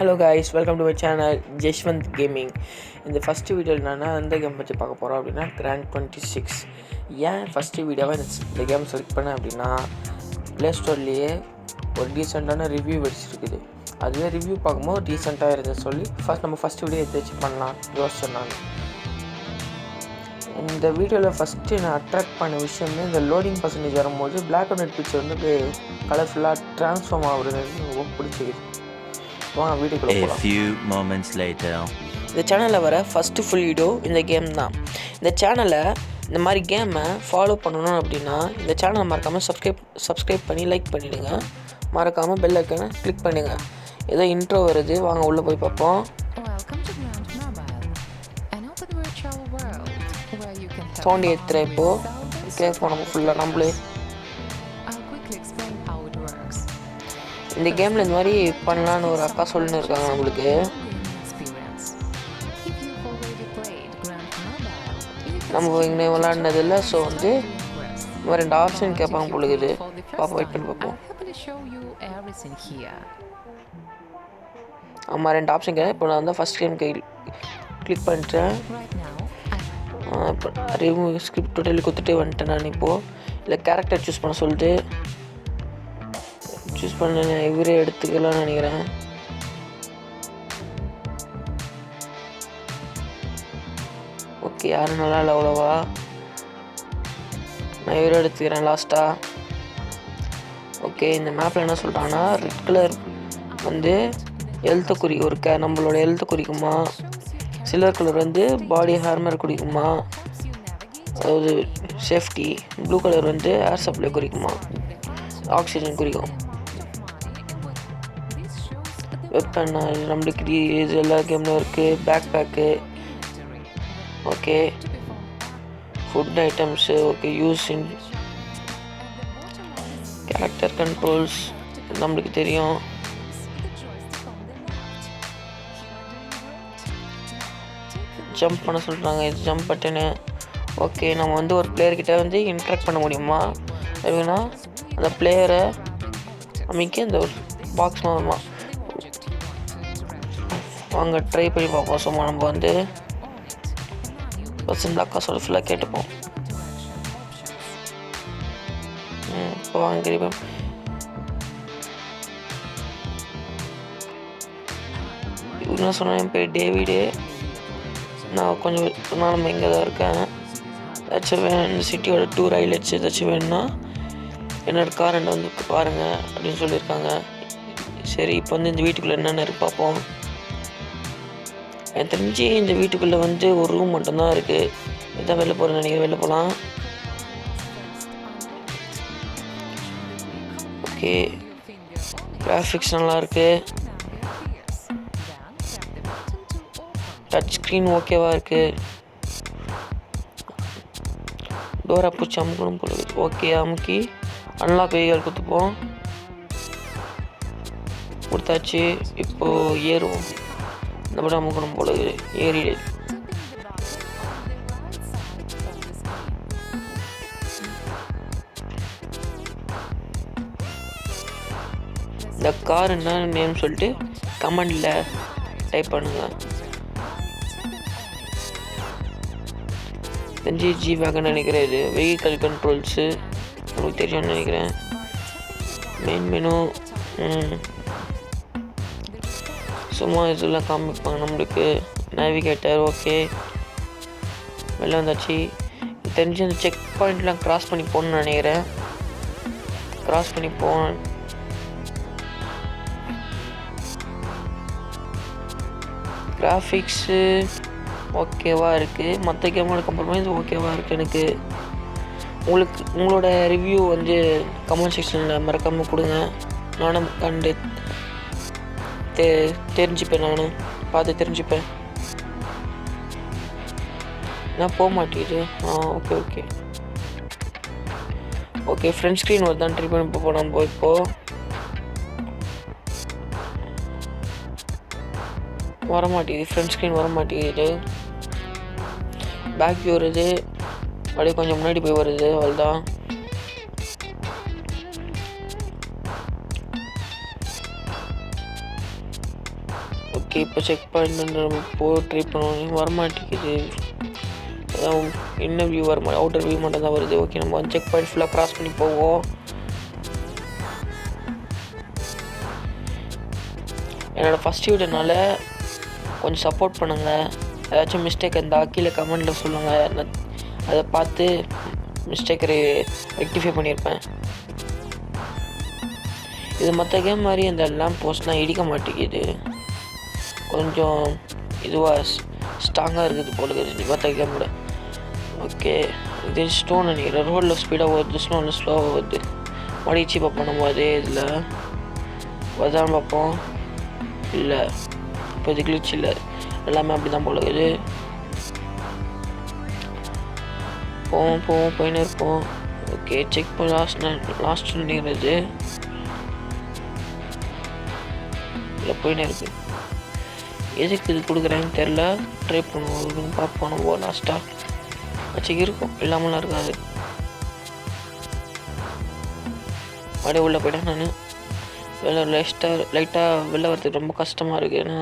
Hello guys, welcome to my channel Jeshwant Gaming. இந்த first வீடியோவில் நான் எந்த கேம் பற்றி பார்க்க போகிறோம் அப்படின்னா கிராண்ட் 26. ஏன் ஃபஸ்ட்டு வீடியோவை இந்த கேம் செலக்ட் பண்ணேன் அப்படின்னா ப்ளே ஸ்டோர்லேயே ஒரு டீசெண்டான ரிவ்யூ வச்சுருக்குது. அதுவே ரிவ்யூ பார்க்கும்போது டீசெண்டாக இருந்தது சொல்லி நம்ம ஃபஸ்ட்டு வீடியோ எடுத்து பண்ணலாம் யோசிச்சேன் நான். இந்த வீடியோவில் ஃபஸ்ட்டு நான் அட்ராக்ட் பண்ண விஷயமே இந்த லோடிங் பர்சன்டேஜ் வரும்போது பிளாக் அண்ட் ஒயிட் பிக்சர் வந்து கலர்ஃபுல்லாக ட்ரான்ஸ்ஃபார்ம் ஆகுறது ரொம்ப பிடிச்சிக்குது. A few moments later. இந்த சேனலில் வர ஃபஸ்ட்டு ஃபுல் வீடியோ இந்த கேம் தான். இந்த சேனலை இந்த மாதிரி கேமை ஃபாலோ பண்ணணும் அப்படின்னா இந்த சேனலை மறக்காமல் சப்ஸ்கிரைப் பண்ணி லைக் பண்ணிவிடுங்க. மறக்காமல் பெல் ஐக்கானை கிளிக் பண்ணுங்கள். ஏதோ இன்ட்ரோ வருது, வாங்க உள்ளே போய் பார்ப்போம். சவுண்ட் ஏற்றுற இப்போது கேட்போம் நம்ம ஃபுல்லாக நம்மளே. இந்த கேமில் இந்த மாதிரி பண்ணலான்னு ஒரு அக்கா சொல்லின்னு இருக்காங்க நம்மளுக்கு. நம்ம இங்கே விளாட்னதில்ல, ஸோ வந்து நம்ம 2 ஆப்ஷன் கேட்பாங்க பொழுது பார்ப்போம், வெயிட் பண்ணி பார்ப்போம். ஆமாம் 2 ஆப்ஷன் கேட்க. இப்போ நான் வந்து ஃபஸ்ட் கேம் கிளிக் பண்ணிட்டேன். இப்போ ரிமூவ் ஸ்கிரிப்ட் டோட்டலி கொடுத்துட்டு வந்துட்டேன் நான். இப்போது இல்லை கேரக்டர் சூஸ் பண்ண சொல்லிட்டு சூஸ் பண்ண இவரே எடுத்துக்கலாம்னு நினைக்கிறேன். ஓகே, யாரும் நல்லா இல்லை அவ்வளோவா. நான் இவரே எடுத்துக்கிறேன் லாஸ்ட்டாக. ஓகே, இந்த மேப்பில் என்ன சொல்கிறாங்கன்னா ரெட் கலர் வந்து ஹெல்த்தை நம்மளோட ஹெல்த்தை குறிக்குமா, சில்வர் கலர் வந்து பாடி ஹார்மர் குறிக்குமா, அதாவது சேஃப்டி, ப்ளூ கலர் வந்து ஏர் சப்ளை குறிக்குமா, ஆக்சிஜன் குறிக்கும். வெப்பன் நம்மளுக்கு இது எல்லா கேம்லையும் இருக்குது. Backpack, okay, food items, okay, using character controls நம்மளுக்கு தெரியும். ஜம்ப் பண்ண சொல்கிறாங்க, இது ஜம்ப் பட்டனு. ஓகே, நம்ம வந்து ஒரு பிளேயர்கிட்ட வந்து இன்ட்ராக்ட் பண்ண முடியுமா அப்படின்னா அந்த பிளேயரை அமைக்க இந்த ஒரு பாக்ஸ் வருமா. வாங்க ட்ரை பண்ணி பார்ப்போம். சும்மா நம்ம வந்து பர்சன் அக்கா சொல்ல ஃபுல்லாக கேட்டுப்போம். இப்போ வாங்க என்ன சொன்னேன், என் பேர் டேவிடு. நான் கொஞ்சம் நாள் நம்ம இங்கே தான் இருக்கேன். ஏதாச்சும் வேணும் சிட்டியோட டூர் ஹைலைட்ஸ் ஏதாச்சும் வேணும்னா என்னோடய காரண்டை வந்து பாருங்கள் அப்படின்னு சொல்லியிருக்காங்க. சரி, இப்போ வந்து இந்த வீட்டுக்குள்ளே என்னென்ன இருக்கு பார்ப்போம். எனக்கு தெரிஞ்சு இந்த வீட்டுக்குள்ளே வந்து ஒரு ரூம் மட்டும்தான் இருக்குது. இதான் வெளில போகிறேன்னு நினைக்கிறேன். வெளில போகலாம். ஓகே, கிராஃபிக்ஸ் நல்லாயிருக்கு. டச் ஸ்க்ரீன் ஓகேவாக இருக்குது. டோரை பூச்சி அமுக்கணும் போல. ஓகே, அமுக்கி அன்லாக் வெஹிக்கல் கொடுத்துப்போம். கொடுத்தாச்சு. இப்போது ஏறுவோம். இந்த படம் அமுக்கணும் போல ஏறிடு. இந்த கார் என்ன நேம் சொல்லிட்டு கமெண்டில் டைப் பண்ணுங்க. ஜி வேகன் நினைக்கிறேன். இது வெஹிக்கல் கண்ட்ரோல்ஸு நமக்கு தெரியும்னு நினைக்கிறேன். மெயின் மெனு சும்மா இதெல்லாம் காமிப்பாங்க நம்மளுக்கு. நேவிகேட்டர் ஓகே, வெளில வந்தாச்சு. தெரிஞ்சு அந்த செக் பாயிண்ட்லாம் க்ராஸ் பண்ணி போகணுன்னு நினைக்கிறேன். க்ராஸ் பண்ணி போனேன். கிராஃபிக்ஸு ஓகேவாக இருக்குது. மற்ற கேமோட கம்பேர் இது ஓகேவாக இருக்குது எனக்கு. உங்களோட ரிவ்யூ வந்து கமெண்ட் செக்ஷனில் மறக்காமல் கொடுங்க. நானும் கண்டு தெரிஞ்சுப்பேன். நானும் பார்த்து தெரிஞ்சுப்பேன். நான் போக மாட்டேங்குது. Okay okay okay front screen வருதான் ட்ரை பண்ணி போகிறோம் நம்ம. இப்போது வரமாட்டேங்குது, ஃப்ரண்ட் ஸ்க்ரீன் வரமாட்டேங்குது. பேக் வியூ வருது, அப்படியே கொஞ்சம் முன்னாடி போய் வருது, அவ்வளோதான். ஓகே, இப்போ செக் பாயிண்ட் ட்ரை பண்ணுவோம். வரமாட்டேங்குது. அதான் என்ன வியூ வர அவுட்டர் வியூ மட்டும் தான் வருது. ஓகே, நம்ம செக் பாயிண்ட் ஃபுல்லாக க்ராஸ் பண்ணி போவோம். என்னோடய ஃபஸ்ட் வீடியோனால கொஞ்சம் சப்போர்ட் பண்ணுங்கள். ஏதாச்சும் மிஸ்டேக் இருந்தால் கீழே கமெண்டில் சொல்லுங்கள். அதை பார்த்து மிஸ்டேக் ரெக்டிஃபை பண்ணியிருப்பேன். இது மற்ற கேம் மாதிரி அந்த லேம்ப் போஸ்ட்லாம் இடிக்க மாட்டேங்குது. கொஞ்சம் இதுவாக ஸ்ட்ராங்காக இருக்குது போல இருக்குது மற்ற கேமோட. ஓகே, இது ஸ்டோன் நினைக்கிறேன். ரோடில் ஸ்பீடாக வருது, ஸ்னோவில் ஸ்லோவாக வருது. மடிச்சு பார்ப்போம் நம்ம அதே இதில் வருதான்னு பார்ப்போம். இல்லை, இப்போ இது கிளிச் இல்லை, எல்லாமே அப்படி தான் போல இருக்குது. போயின்னு இருப்போம். ஓகே, செக் பண்ண லாஸ்ட் நினைக்கிறது இல்லை போயின்னு இருக்கு. எதுக்கு இது கொடுக்குறேன்னு தெரில. ட்ரை பண்ணுவோம், பார்ப்போம். நம்ம லாஸ்ட்டாக வச்சு இருக்கும், இல்லாமலாம் இருக்காது. அப்படியே உள்ளே போய்ட்டேன் நான். லைட்டாக வெளில வரதுக்கு ரொம்ப கஷ்டமாக இருக்குது. ஏன்னா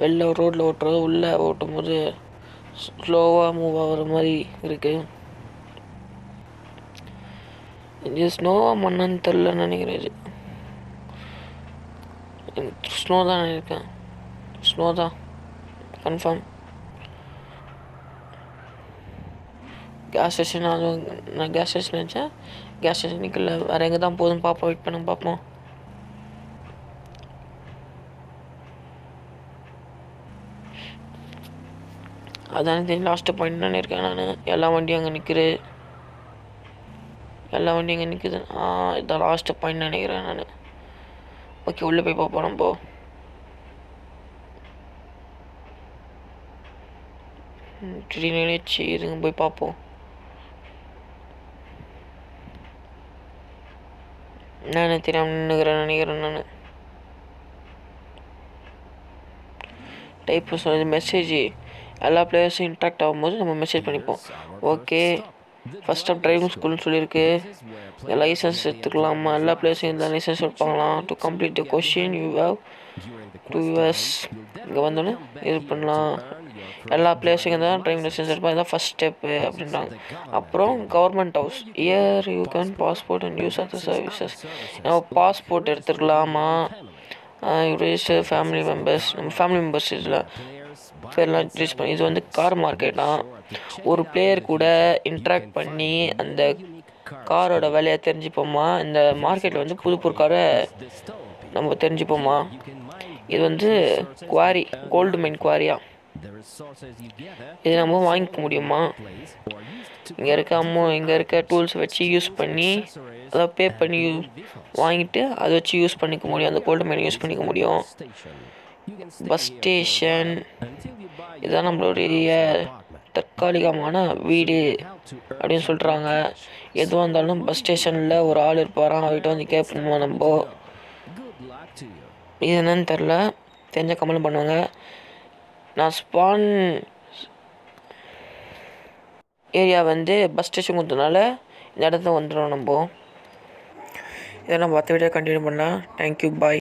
வெளில ரோட்டில் ஓட்டுறது உள்ளே ஓட்டும் போது ஸ்லோவாக மூவ் ஆகிற மாதிரி இருக்குது. இது ஸ்னோவாக மண்ணான்னு தெரிலன்னு நினைக்கிறேன். இது ஸ்னோ தான் நினைக்கிறேன். ஸ்னோ தான் கன்ஃபார்ம். கேஸ் ஸ்டேஷன், அதுவும் நான் கேஸ் ஸ்டேஷன் நினச்சேன். கேஸ் ஸ்டேஷன் நிற்கல. வேறு எங்கே தான் போதும் பார்ப்போம். வெயிட் பண்ண பார்ப்போம். அதான் தெரியும் லாஸ்ட்டு பாயிண்ட் தானே இருக்கேன் நான். எல்லா வண்டியும் அங்கே நிற்குது. இங்கே நிற்குது. இதான் லாஸ்ட்டு பாயிண்ட் நினைக்கிறேன் நான். ஓகே, உள்ளே போய் பார்ப்போம் நம்ம. நினைச்சு இதுங்க போய் பார்ப்போம். நான் தெரியாமல் நினைக்கிறேன் நான். டைப் சொன்னது மெசேஜ். எல்லா பிளேயர்ஸும் இன்ட்ராக்ட் ஆகும்போது நம்ம மெசேஜ் பண்ணிப்போம். ஓகே, ஃபஸ்ட் டைம் டிரைவிங் ஸ்கூல்னு சொல்லியிருக்கு. லைசன்ஸ் எடுத்துக்கலாமா? எல்லா பிளேயர்ஸும் இந்த லைசன்ஸ் எடுப்பாங்களாம். To complete the question you have 2 years. இங்கே வந்தோன்னே இது பண்ணலாம். எல்லா பிளேயர்ஸும் தான் டிரைவிங் லைசன்ஸ் எடுப்பாங்க. இதுதான் ஃபஸ்ட் ஸ்டெப்பு அப்படின்றாங்க. அப்புறம் government house. Year you can passport and use other services. நம்ம பாஸ்போர்ட் எடுத்துக்கலாமா? Register family members. நம்ம ஃபேமிலி மெம்பர்ஸ் இதில் பேர்லாம் ரிஜிஸ்டர் பண்ணி. இது வந்து கார் மார்க்கெட்டாக ஒரு பிளேயர் கூட இன்ட்ராக்ட் பண்ணி அந்த காரோட விலையை தெரிஞ்சுப்போமா. இந்த மார்க்கெட்டில் வந்து புது காரை நம்ம தெரிஞ்சுப்போமா. இது வந்து குவாரி, கோல்டு மைன் குவாரியா. இது நம்ம வாங்கிக்க முடியுமா? இங்கே இருக்க டூல்ஸ் வச்சு யூஸ் பண்ணி, அதாவது பே பண்ணி வாங்கிட்டு அதை வச்சு யூஸ் பண்ணிக்க முடியும். அந்த கோல்டு மைன் யூஸ் பண்ணிக்க முடியும். Bus station. இதுதான் நம்மளுடைய தற்காலிகமான வீடு அப்படின்னு சொல்கிறாங்க. எதுவாக இருந்தாலும் பஸ் ஸ்டேஷனில் ஒரு ஆள் இருப்பாராம். அவர்கிட்ட வந்து கேட்போமா நம்ம. இது என்னன்னு தெரில, தெரிஞ்ச கமெண்ட் பண்ணுவாங்க. நான் ஸ்பான் ஏரியா வந்து பஸ் ஸ்டேஷன் கொடுத்தனால இந்த இடத்துல வந்துடும் நம்ம. இதை நம்ம மற்ற வீடியோ கண்டினியூ பண்ணலாம். தேங்க்யூ, பாய்.